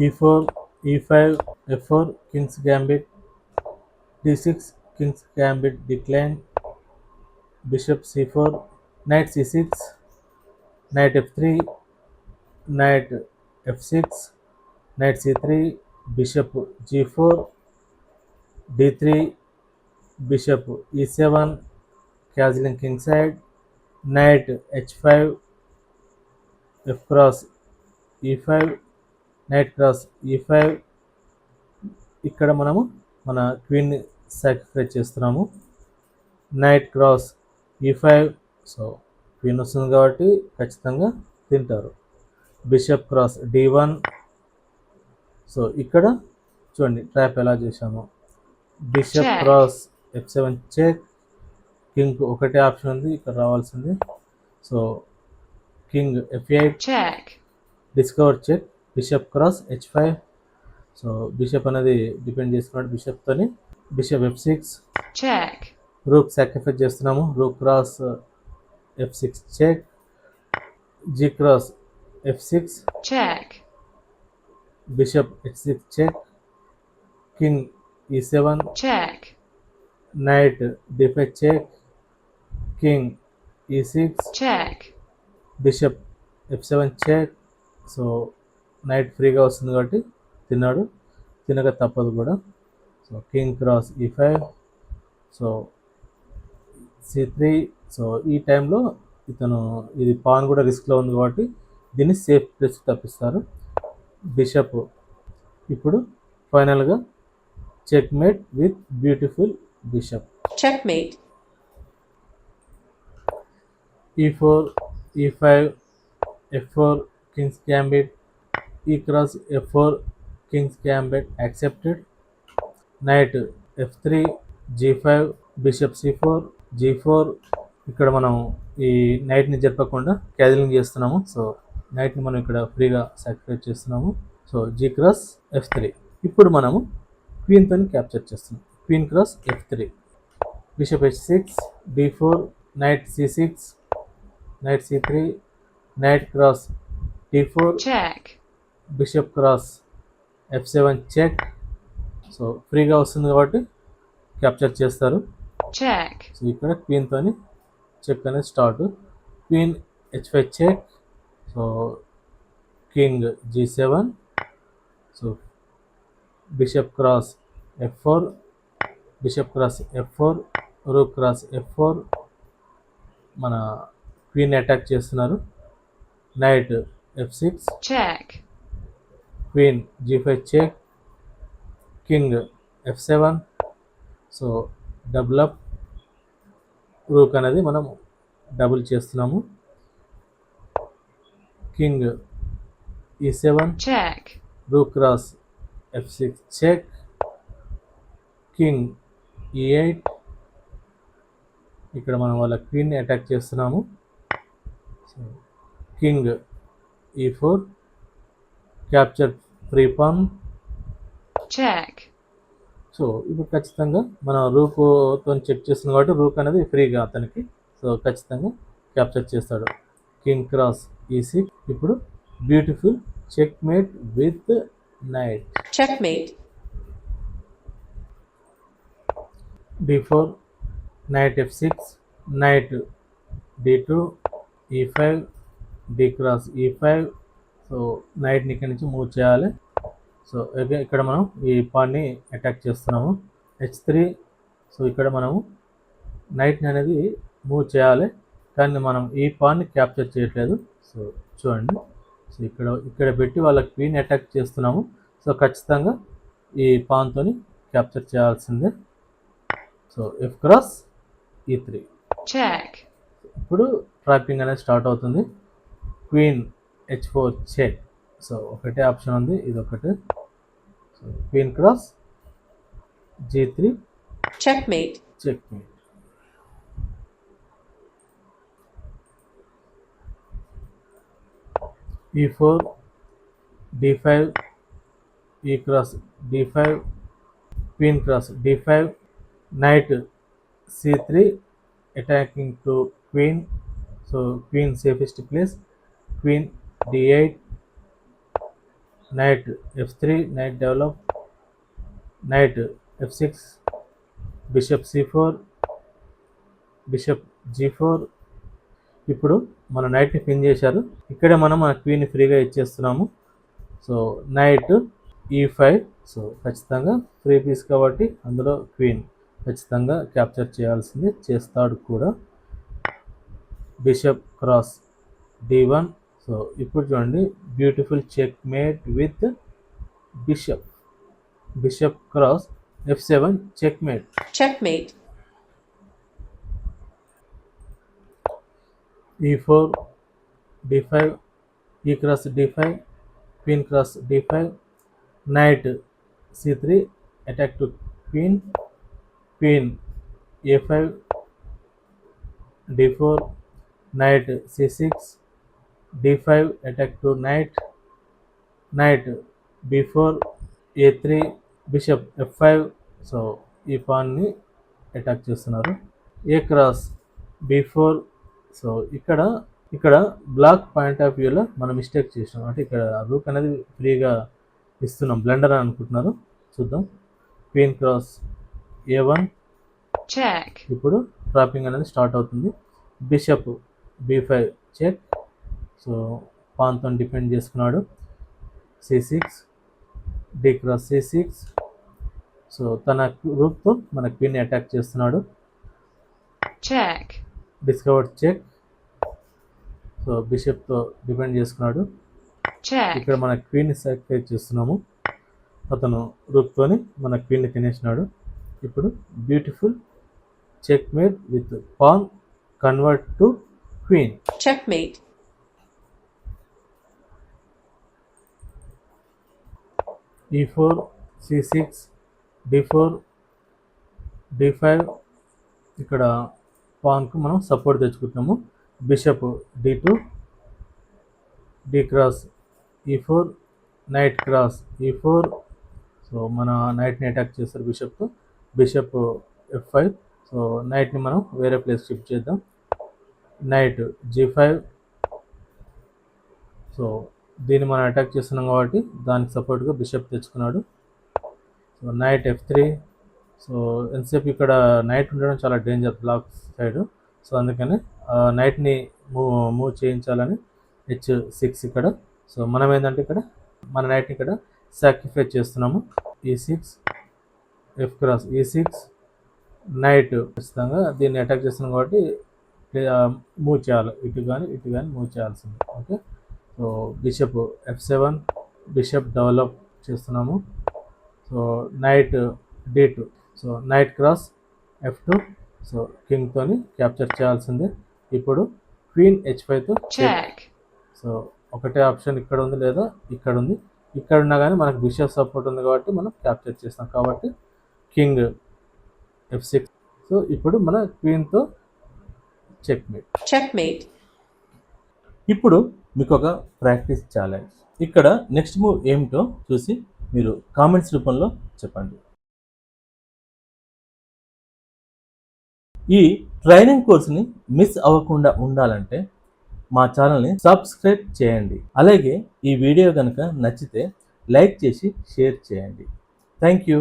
e4, e5, f4, king's gambit, d6, king's gambit decline, bishop c4, knight c6, knight f3, knight f6, knight c3, bishop g4, d3, bishop e7, castling king side, knight h5, f cross e5, knight cross e5. ఇక్కడ మనము మన queen sacrifice చేస్తున్నాము. Night cross e5, so queen వస్తుంది కాబట్టి ఖచ్చితంగా తింటారు. Bishop cross d1, so ఇక్కడ చూడండి ట్రాప్ ఎలా చేశాము. Bishop cross f7 check, king ఒకటే ఆప్షన్ ఉంది ఇక్కడ రావాల్సింది. So king f8 check, discover check, bishop cross h5. So bishop అనేది డిపెండ్ చేసుకున్నాడు బిషప్తోని. Bishop f6 check, rook sacrifice చేస్తున్నాము. Rook cross f6 check, g cross f6 check, bishop h6 check, king e7 check, knight d5 check, king e6 check, bishop f7 check. So knight ఫ్రీగా వస్తుంది కాబట్టి తిన్నాడు, తినక తప్పదు కూడా. So king cross e5, so c3. So ఈ టైంలో ఇతను ఇది పాన్ కూడా రిస్క్లో ఉంది కాబట్టి దీన్ని సేఫ్ ప్లేస్ తప్పిస్తారు. బిషప్ ఇప్పుడు ఫైనల్గా checkmate with beautiful bishop. Checkmate. e4, e5, f4, king's gambit, e cross f4, king's gambit accepted, knight f3, g5, bishop c4, g4. ఇక్కడ మనం ఈ నైట్ని జరపకుండా క్యాజిలింగ్ చేస్తున్నాము. సో నైట్ని మనం ఇక్కడ ఫ్రీగా సాక్రిఫైస్ చేస్తున్నాము. So g cross f3. ఇప్పుడు మనము క్వీన్తో క్యాప్చర్ చేస్తున్నాం. Queen cross f3, bishop h6, d4, knight c6, knight c3, knight cross d4 check, bishop cross f7 check. So ఫ్రీగా వస్తుంది కాబట్టి క్యాప్చర్ చేస్తారు. చెక్. సో ఇక్కడ క్వీన్తోని చెక్ అనేది start. Queen h5 check, so king g7, so bishop cross f4, bishop cross f4, rook cross f4. మన queen attack చేస్తున్నారు. Knight f6 check, queen g5 check, king f7. So double up, rook అనేది మనం double చేస్తున్నాము. King e7 check, rook cross f6 check, king e8. ఇక్కడ మనం వాళ్ళ క్వీన్ని attack చేస్తున్నాము. So king e4, capture free pawn check. So ఇప్పుడు ఖచ్చితంగా మనం రూక్తో చెక్ చేస్తున్నాం కాబట్టి రూక్ అనేది ఫ్రీగా అతనికి, సో ఖచ్చితంగా క్యాప్చర్ చేస్తాడు. King cross e6. ఇప్పుడు beautiful checkmate with knight. Checkmate. d4, knight f6, knight d2, e5, d cross e5. So నైట్ని ఇక్కడి నుంచి మూవ్ చేయాలి. సో ఇక్కడ మనం ఈ పాన్ని అటాక్ చేస్తున్నాము. h3. సో ఇక్కడ మనము నైట్ని అనేది మూవ్ చేయాలి కానీ మనం ఈ పాన్ని క్యాప్చర్ చేయట్లేదు. సో చూడండి, సో ఇక్కడ పెట్టి వాళ్ళ క్వీన్ అటాక్ చేస్తున్నాము. సో ఖచ్చితంగా ఈ పాన్తో క్యాప్చర్ చేయాల్సిందే. So f cross e3 check. ఇప్పుడు ట్రాపింగ్ అనేది స్టార్ట్ అవుతుంది. Queen h4 check. సో ఒకటే ఆప్షన్ ఉంది, ఇది ఒకటే. So queen cross g3 checkmate. Checkmate. e4, d5, e cross d5, queen cross d5, knight c3, attacking to queen. So queen safest place, queen d8, knight f3, knight develop, knight f6, bishop c4, bishop g4. ఇప్పుడు మన నైట్ని pin చేశారు. ఇక్కడే మనం మన క్వీన్ని ఫ్రీగా ఇచ్చేస్తున్నాము. So night e5, so ఖచ్చితంగా free piece కాబట్టి అందులో క్వీన్ ఖచ్చితంగా క్యాప్చర్ చేయాల్సింది, చేస్తాడు కూడా. Bishop cross d1. సో ఇప్పుడు చూడండి, beautiful checkmate with bishop. Bishop cross f7, checkmate. Checkmate. e4, d5, e cross d5, queen cross d5, knight c3, attack to queen, queen a5, d4, knight c6, d5, attack to knight, knight b4, a3, bishop f5. So ఈ పాన్ని attack చేస్తున్నారు. ఏ cross b4. So ఇక్కడ black point of వ్యూలో మనం mistake చేసినాం, అంటే ఇక్కడ rook అనేది ఫ్రీగా ఇస్తున్నాం, బ్లెండర్ అని అనుకుంటున్నారు. చూద్దాం. Queen cross a1, Check. ఇప్పుడు ట్రాపింగ్ అనేది స్టార్ట్ అవుతుంది. Bishop b5, check. సో పాన్తో డిపెండ్ చేసుకున్నాడు. c6, d cross c6. So తన రూక్తో మన క్వీన్ని అటాక్ చేస్తున్నాడు. Check. Discovered check. సో బిషప్తో డిపెండ్ చేసుకున్నాడు. Check. ఇక్కడ మన క్వీన్ని సాక్రిఫైస్ చేస్తున్నాము. అతను రూక్తోని మన క్వీన్ని తినేసినాడు. ఇప్పుడు beautiful checkmate with pawn convert to queen. Checkmate. e4, c6, d4, d5. ఇక్కడ పాన్కు మనం సపోర్ట్ తెచ్చుకుంటున్నాము. Bishop d2, d cross e4, knight cross e4. So మన నైట్ని అటాక్ చేస్తారు బిషప్తో. Bishop f5. సో నైట్ని మనం వేరే ప్లేస్ షిఫ్ట్ చేద్దాం. Night g5. సో దీన్ని మనం అటాక్ చేస్తున్నాం కాబట్టి దానికి సపోర్ట్గా బిషప్ తెచ్చుకున్నాడు. So night f3. సో ఎంతసేపు ఇక్కడ నైట్ ఉండడం చాలా డేంజర్ బ్లాక్ సైడ్. సో అందుకని నైట్ని మూవ్ చేయించాలని h6 ఇక్కడ. సో మనం ఏంటంటే ఇక్కడ మన నైట్ని ఇక్కడ సాక్రిఫైస్ చేస్తున్నాము. e6, f cross e6, night ఖచ్చితంగా దీన్ని అటాక్ చేస్తున్నాం కాబట్టి మూవ్ చేయాలి, ఇటు కానీ మూవ్ చేయాల్సింది. Okay. So bishop f7, bishop develop చేస్తున్నాము. So knight d2. So knight cross f2. So కింగ్తోని క్యాప్చర్ చేయాల్సిందే. ఇప్పుడు క్వీన్ h5తో Check. సో ఒకటే ఆప్షన్ ఇక్కడ ఉంది లేదా ఇక్కడ ఉంది. ఇక్కడ ఉన్నా కానీ మనకు బిషప్ సపోర్ట్ ఉంది కాబట్టి మనం క్యాప్చర్ చేస్తాం, కాబట్టి కింగ్ f6. సో ఇప్పుడు మన క్వీన్తో చెక్మేట్. Checkmate. ఇప్పుడు మీకు ఒక ప్రాక్టీస్ ఛాలెంజ్. ఇక్కడ నెక్స్ట్ మూవ్ ఏమిటో చూసి మీరు కామెంట్స్ రూపంలో చెప్పండి. ఈ ట్రైనింగ్ కోర్స్ని మిస్ అవ్వకుండా ఉండాలంటే మా ఛానల్ని సబ్స్క్రైబ్ చేయండి. అలాగే ఈ వీడియో కనుక నచ్చితే లైక్ చేసి షేర్ చేయండి. Thank you.